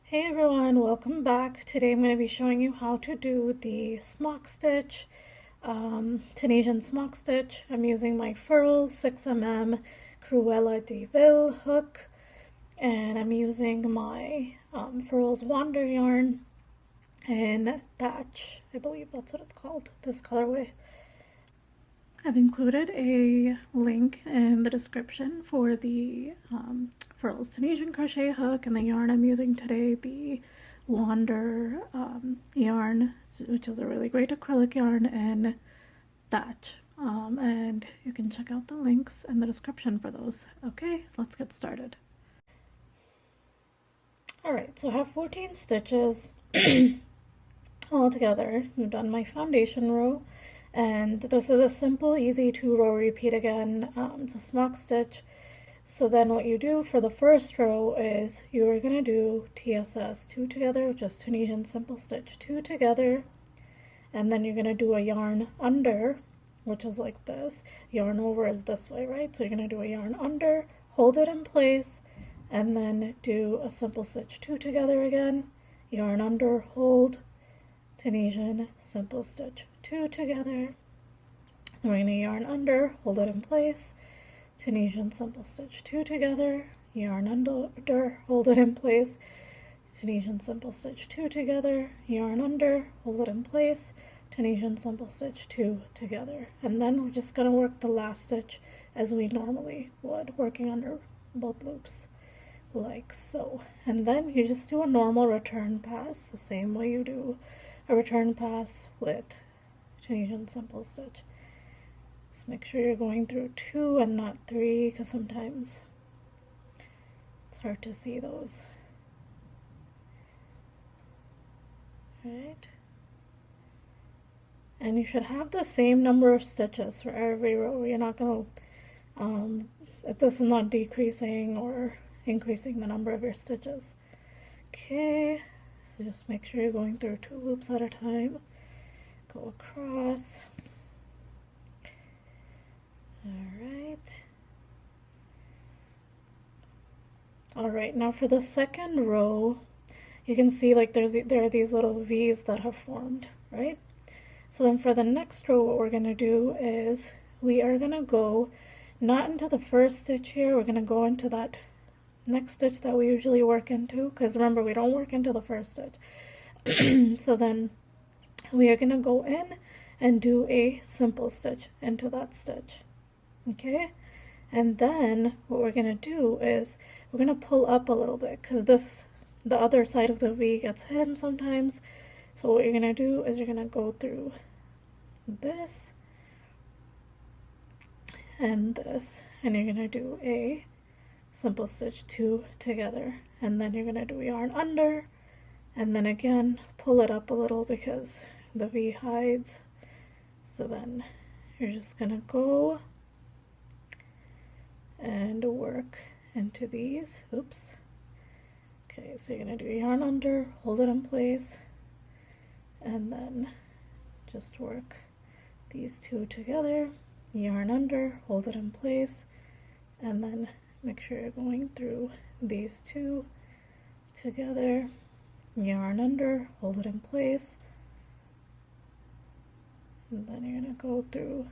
Hey everyone, welcome back. Today I'm going to be showing you how to do the smock stitch, Tunisian smock stitch. I'm using my furls 6mm Cruella de Vil hook, and I'm using my furls wander yarn in Thatch. I believe that's what it's called, this colorway. I've included a link in the description for the furls Tunisian crochet hook and the yarn I'm using today, the Wander yarn, which is a really great acrylic yarn, and Thatch. And you can check out the links in the description for those. Okay, so let's get started. Alright, so I have 14 stitches all together. I've done my foundation row. And this is a simple, easy 2-row repeat again. It's a smock stitch. So then what you do for the first row is you're going to do TSS 2 together, which is Tunisian simple stitch 2 together. And then you're going to do a yarn under, which is like this. Yarn over is this way, right? So you're going to do a yarn under, hold it in place, and then do a simple stitch 2 together again. Yarn under, hold, Tunisian simple stitch 2 together. Then we're going to yarn under, hold it in place, Tunisian simple stitch 2 together, yarn under, hold it in place, Tunisian simple stitch 2 together, yarn under, hold it in place, Tunisian simple stitch 2 together. And then we're just going to work the last stitch as we normally would, working under both loops like so. And then you just do a normal return pass the same way you do a return pass with Tunisian simple stitch. Just make sure you're going through 2 and not 3, because sometimes it's hard to see those. Right? And you should have the same number of stitches for every row. You're not going to, if this is not decreasing or increasing the number of your stitches. Okay, so just make sure you're going through 2 loops at a time. Go across. All right, now for the second row, you can see like there are these little V's that have formed, right? So then for the next row, what we're going to do is we are going to go not into the first stitch here, we're going to go into that next stitch that we usually work into, because remember, we don't work into the first stitch. So then we are going to go in and do a simple stitch into that stitch. Okay, and then what we're going to do is we're going to pull up a little bit, because the other side of the V gets hidden sometimes. So what you're going to do is you're going to go through this and this, and you're going to do a simple stitch 2 together, and then you're going to do yarn under, and then again pull it up a little because the V hides. So then you're just going to go and work into these. Oops. Okay, so you're going to do yarn under, hold it in place, and then just work these 2 together, yarn under, hold it in place, and then make sure you're going through these 2 together, yarn under, hold it in place, and then you're going to go through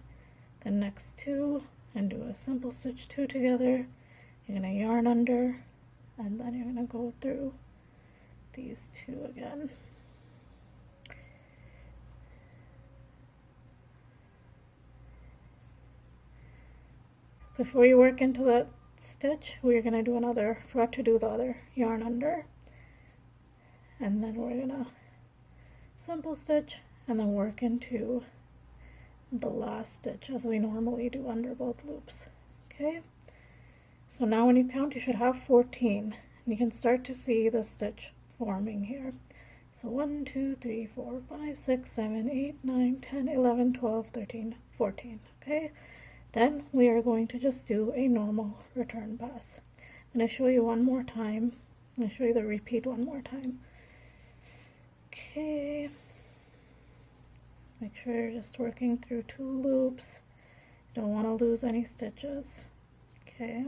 the next 2 and do a simple stitch 2 together. You're going to yarn under, and then you're going to go through these 2 again. Before you work into that stitch, we're going to do another, forgot to do the other yarn under, and then we're going to simple stitch and then work into the last stitch as we normally do under both loops. Okay, so now when you count, you should have 14, and you can start to see the stitch forming here. So 1, 2, 3, 4, 5, 6, 7, 8, 9, 10, 11, 12, 13, 14. Okay, then we are going to just do a normal return pass. I'm going to show you one more time. I'm going to show you the repeat one more time. Okay, make sure you're just working through 2 loops. You don't want to lose any stitches. Okay,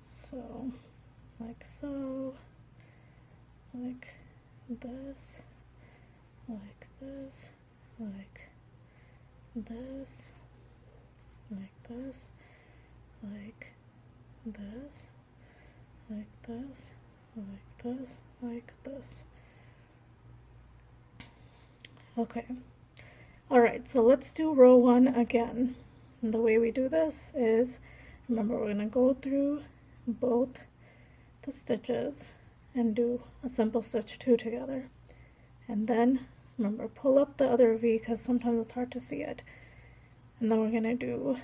so like so, like this, like this, like this, like this, like this, like this, like this, like this. Okay. Alright, so let's do row 1 again. And the way we do this is, remember, we're going to go through both the stitches and do a simple stitch 2 together. And then, remember, pull up the other V because sometimes it's hard to see it. And then we're going to do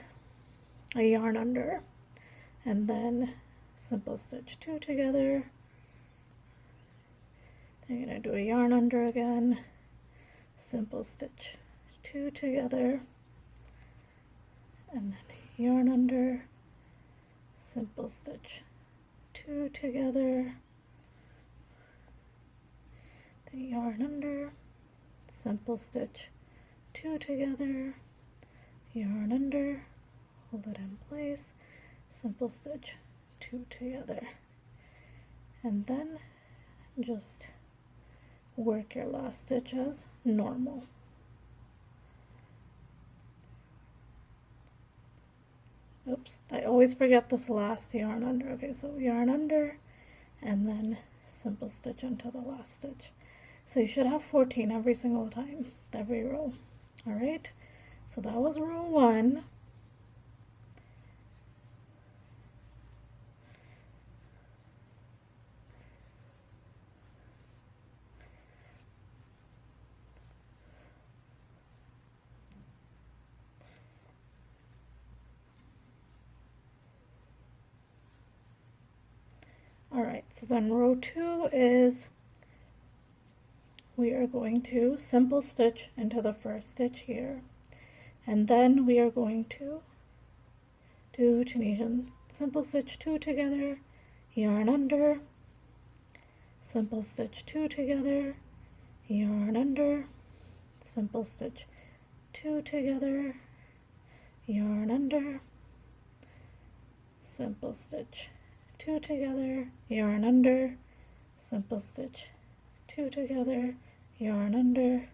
a yarn under. And then simple stitch 2 together. Then you're going to do a yarn under again. Simple stitch 2 together, and then yarn under, simple stitch 2 together, then yarn under, simple stitch 2 together, yarn under, hold it in place, simple stitch 2 together, and then just work your last stitch as normal. Oops, I always forget this last yarn under. Okay, so yarn under and then simple stitch into the last stitch. So you should have 14 every single time, every row. All right, so that was row 1. Alright, so then row 2 is we are going to simple stitch into the first stitch here, and then we are going to do Tunisian simple stitch 2 together, yarn under, simple stitch 2 together, yarn under, simple stitch 2 together, yarn under, simple stitch 2 together, yarn under, simple stitch 2 together, yarn under,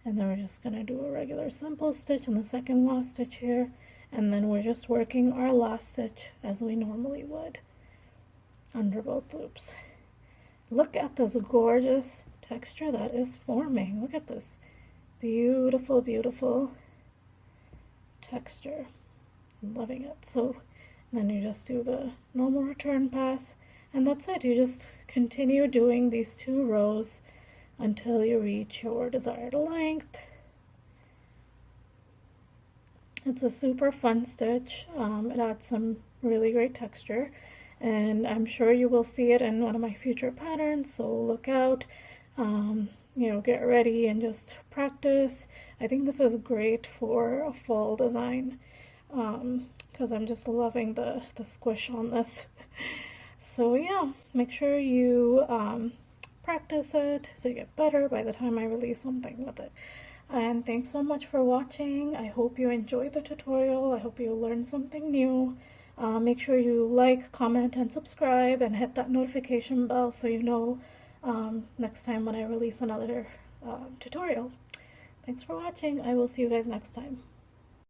and then we're just going to do a regular simple stitch in the second last stitch here, and then we're just working our last stitch as we normally would under both loops. Look at this gorgeous texture that is forming. Look at this beautiful, beautiful texture. I'm loving it. So then you just do the normal return pass, and that's it. You just continue doing these 2 rows until you reach your desired length. It's a super fun stitch. It adds some really great texture, and I'm sure you will see it in one of my future patterns, so look out. You know, get ready and just practice. I think this is great for a fall design, because I'm just loving the squish on this. So yeah, make sure you practice it so you get better by the time I release something with it. And thanks so much for watching. I hope you enjoyed the tutorial. I hope you learned something new. Make sure you like, comment, and subscribe, and hit that notification bell so you know next time when I release another tutorial. Thanks for watching. I will see you guys next time.